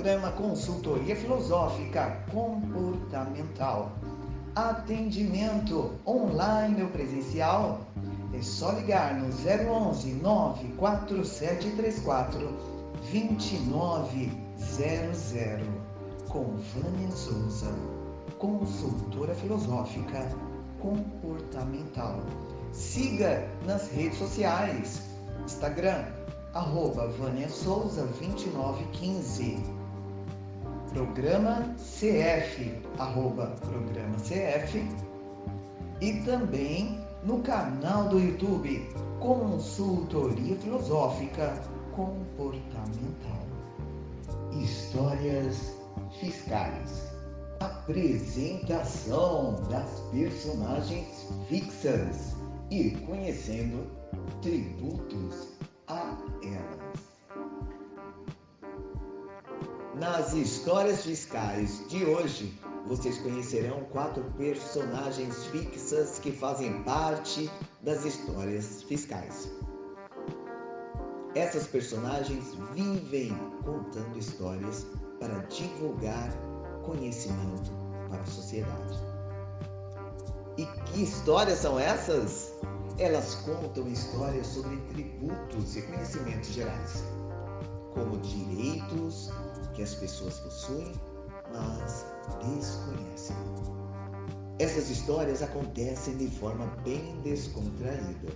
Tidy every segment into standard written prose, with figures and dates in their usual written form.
Programa Consultoria Filosófica Comportamental. Atendimento online ou presencial? É só ligar no 011 94734 2900 com Vânia Souza, consultora filosófica comportamental. Siga nas redes sociais, Instagram, @Vânia Souza 2915, Programa CF, Programa CF, e também no canal do YouTube, Consultoria Filosófica Comportamental. Histórias fiscais. Apresentação das personagens fixas e conhecendo tributos a elas. Nas histórias fiscais de hoje, vocês conhecerão 4 personagens fixas que fazem parte das histórias fiscais. Essas personagens vivem contando histórias para divulgar conhecimento para a sociedade. E que histórias são essas? Elas contam histórias sobre tributos e conhecimentos gerais, como direitos que as pessoas possuem, mas desconhecem. Essas histórias acontecem de forma bem descontraída,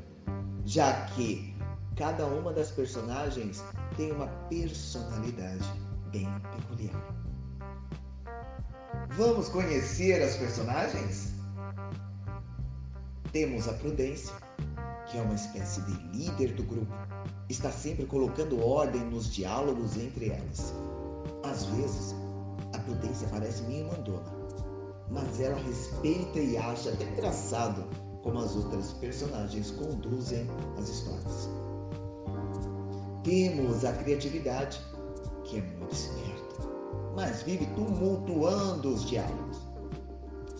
já que cada uma das personagens tem uma personalidade bem peculiar. Vamos conhecer as personagens? Temos a Prudência, que é uma espécie de líder do grupo. Está sempre colocando ordem nos diálogos entre elas. Às vezes, a Prudência parece meio mandona, mas ela respeita e acha até engraçado como as outras personagens conduzem as histórias. Temos a Criatividade, que é muito esperta, mas vive tumultuando os diálogos.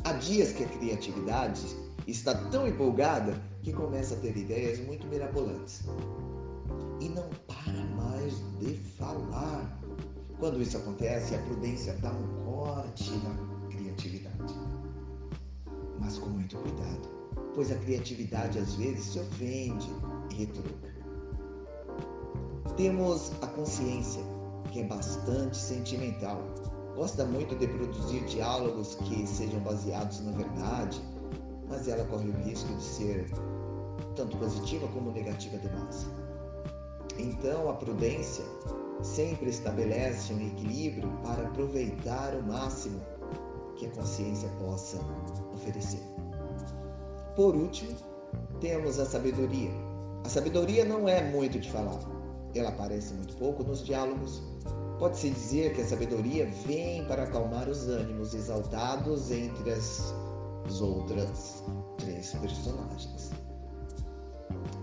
Há dias que a Criatividade está tão empolgada que começa a ter ideias muito mirabolantes e não para mais de falar. Quando isso acontece, a Prudência dá um corte na Criatividade, mas com muito cuidado, pois a Criatividade às vezes se ofende e retruca. Temos a Consciência, que é bastante sentimental, gosta muito de produzir diálogos que sejam baseados na verdade, mas ela corre o risco de ser tanto positiva como negativa demais. Então a Prudência sempre estabelece um equilíbrio para aproveitar o máximo que a Consciência possa oferecer. Por último, temos a Sabedoria. A Sabedoria não é muito de falar, ela aparece muito pouco nos diálogos. Pode-se dizer que a Sabedoria vem para acalmar os ânimos exaltados entre as outras 3 personagens.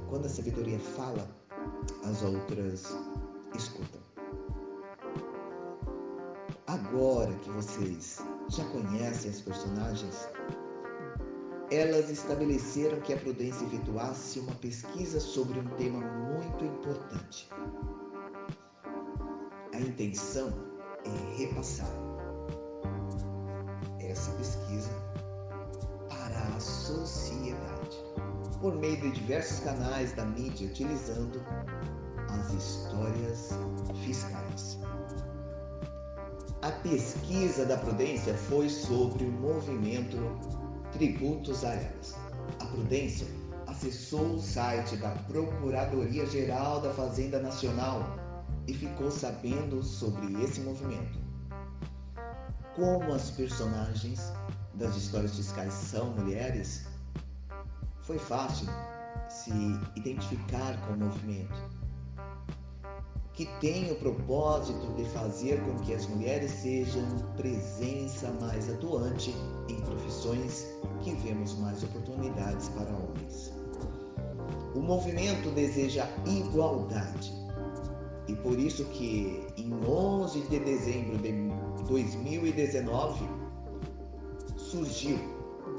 Quando a Sabedoria fala, as outras escutam. Agora que vocês já conhecem as personagens, elas estabeleceram que a Prudência efetuasse uma pesquisa sobre um tema muito importante. A intenção é repassar essa pesquisa para a sociedade, por meio de diversos canais da mídia, utilizando as histórias fiscais. A pesquisa da Prudência foi sobre o movimento Tributos a Elas. A Prudência acessou o site da Procuradoria-Geral da Fazenda Nacional e ficou sabendo sobre esse movimento. Como as personagens das histórias fiscais são mulheres, foi fácil se identificar com o movimento, que tem o propósito de fazer com que as mulheres sejam presença mais atuante em profissões que vemos mais oportunidades para homens. O movimento deseja igualdade e por isso que em 11 de dezembro de 2019 surgiu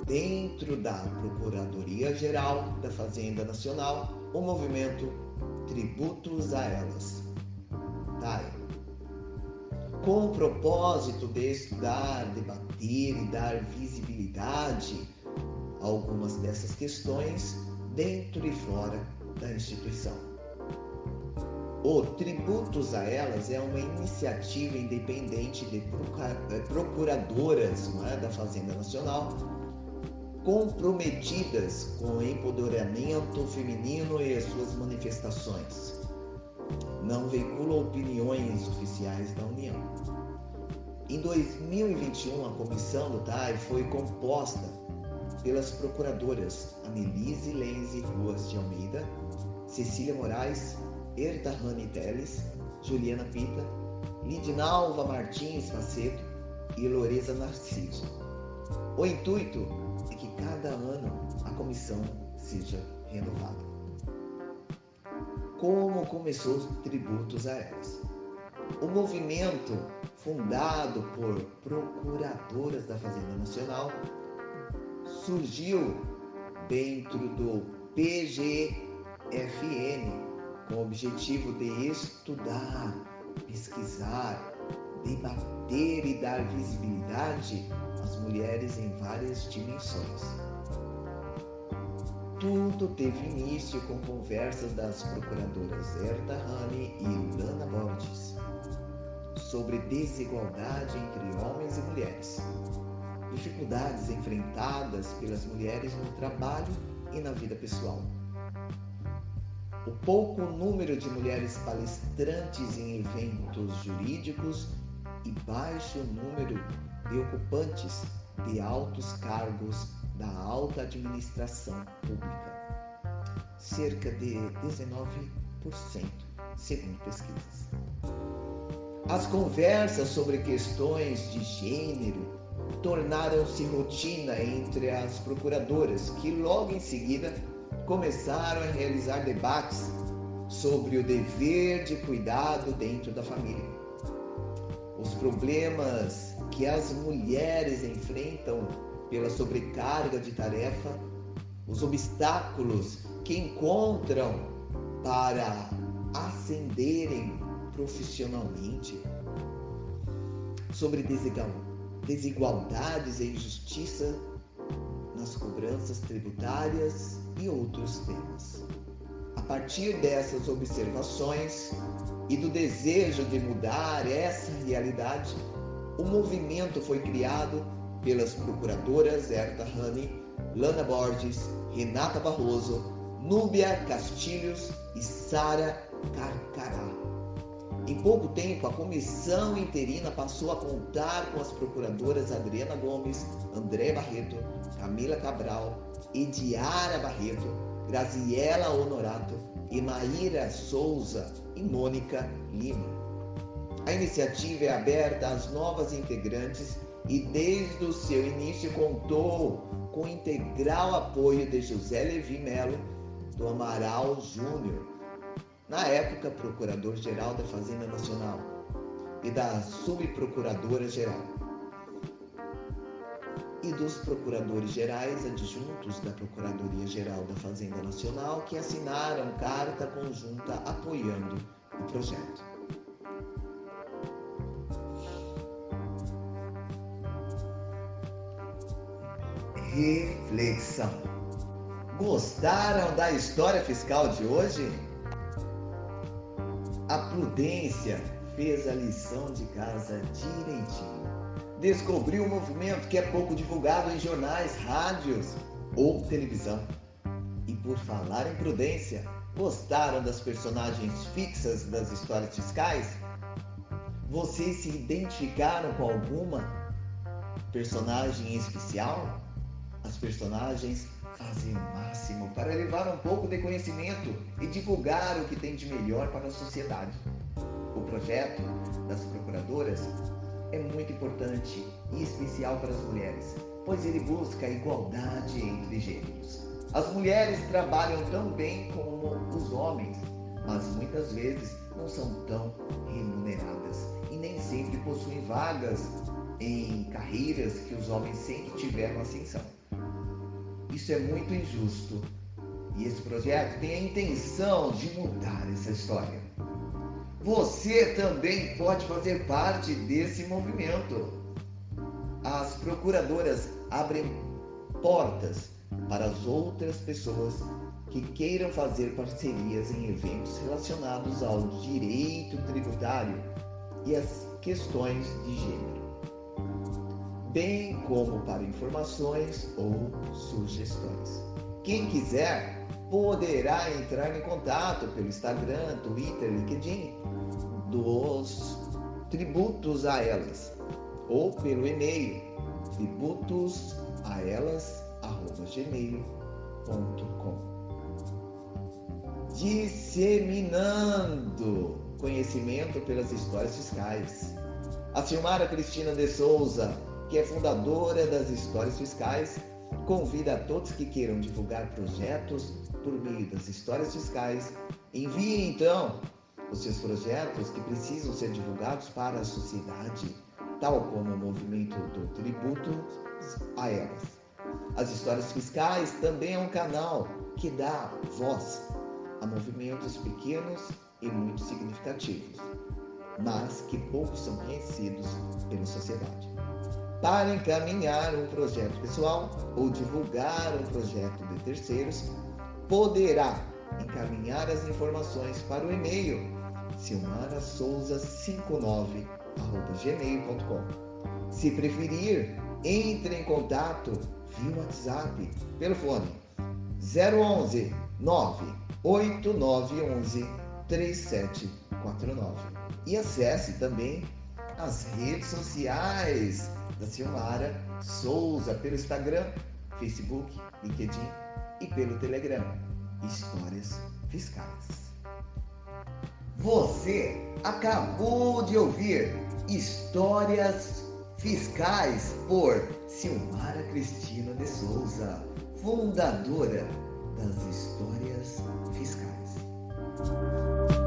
dentro da Procuradoria-Geral da Fazenda Nacional o movimento Tributos a Elas. com o propósito de estudar, debater e dar visibilidade a algumas dessas questões dentro e fora da instituição. O Tributos a Elas é uma iniciativa independente de procuradoras da Fazenda Nacional comprometidas com o empoderamento feminino e as suas manifestações. Não veicula opiniões oficiais da União. Em 2021, a comissão do TAI foi composta pelas procuradoras Anelise Lenze Ruas de Almeida, Cecília Moraes, Ertahane Teles, Juliana Pita, Lidinalva Martins Faceto e Loreza Narciso. O intuito é que cada ano a comissão seja renovada. Como começou os Tributos a Elas? O movimento, fundado por procuradoras da Fazenda Nacional, surgiu dentro do PGFN com o objetivo de estudar, pesquisar, debater e dar visibilidade às mulheres em várias dimensões. Tudo teve início com conversas das procuradoras Ertahane e Lana Borges sobre desigualdade entre homens e mulheres, dificuldades enfrentadas pelas mulheres no trabalho e na vida pessoal. O pouco número de mulheres palestrantes em eventos jurídicos e baixo número de ocupantes de altos cargos da alta administração pública, cerca de 19%, segundo pesquisas. As conversas sobre questões de gênero tornaram-se rotina entre as procuradoras, que logo em seguida começaram a realizar debates sobre o dever de cuidado dentro da família, os problemas que as mulheres enfrentam pela sobrecarga de tarefa, os obstáculos que encontram para ascenderem profissionalmente, sobre desigualdades e injustiça nas cobranças tributárias e outros temas. A partir dessas observações e do desejo de mudar essa realidade, o movimento foi criado pelas procuradoras Ertahane, Lana Borges, Renata Barroso, Núbia Castilhos e Sara Carcará. Em pouco tempo, a comissão interina passou a contar com as procuradoras Adriana Gomes, André Barreto, Camila Cabral, Ediara Barreto, Graziela Honorato, Emaíra Souza e Mônica Lima. A iniciativa é aberta às novas integrantes e desde o seu início contou com o integral apoio de José Levi Melo do Amaral Júnior, na época Procurador-Geral da Fazenda Nacional, e da Subprocuradora-Geral, e dos Procuradores Gerais adjuntos da Procuradoria-Geral da Fazenda Nacional, que assinaram carta conjunta apoiando o projeto. Reflexão. Gostaram da história fiscal de hoje? A Prudência fez a lição de casa direitinho. Descobriu um movimento que é pouco divulgado em jornais, rádios ou televisão. E por falar em prudência, gostaram das personagens fixas das histórias fiscais? Vocês se identificaram com alguma personagem especial? As personagens fazem o máximo para levar um pouco de conhecimento e divulgar o que tem de melhor para a sociedade. O projeto das procuradoras é muito importante e especial para as mulheres, pois ele busca a igualdade entre gêneros. As mulheres trabalham tão bem como os homens, mas muitas vezes não são tão remuneradas e nem sempre possuem vagas em carreiras que os homens sempre tiveram ascensão. Isso é muito injusto e esse projeto tem a intenção de mudar essa história. você também pode fazer parte desse movimento. As procuradoras abrem portas para as outras pessoas que queiram fazer parcerias em eventos relacionados ao direito tributário e as questões de gênero, bem como para informações ou sugestões. Quem quiser poderá entrar em contato pelo Instagram, Twitter, LinkedIn dos Tributos a Elas ou pelo e-mail tributosaelas@gmail.com. Disseminando conhecimento pelas histórias fiscais. A Silmara Cristina de Souza, que é fundadora das Histórias Fiscais, convida a todos que queiram divulgar projetos por meio das histórias fiscais. Envie então os seus projetos que precisam ser divulgados para a sociedade, tal como o movimento do Tributo a Elas. As Histórias Fiscais também é um canal que dá voz a movimentos pequenos e muito significativos, mas que poucos são conhecidos pela sociedade. Para encaminhar um projeto pessoal ou divulgar um projeto de terceiros, poderá encaminhar as informações para o e-mail silmarasouza59@gmail.com. Se preferir, entre em contato via WhatsApp pelo fone 011 98911 3749 e acesse também as redes sociais da Silmara Souza pelo Instagram, Facebook, LinkedIn e pelo Telegram, Histórias Fiscais. Você acabou de ouvir Histórias Fiscais por Silmara Cristina de Souza, fundadora das Histórias Fiscais.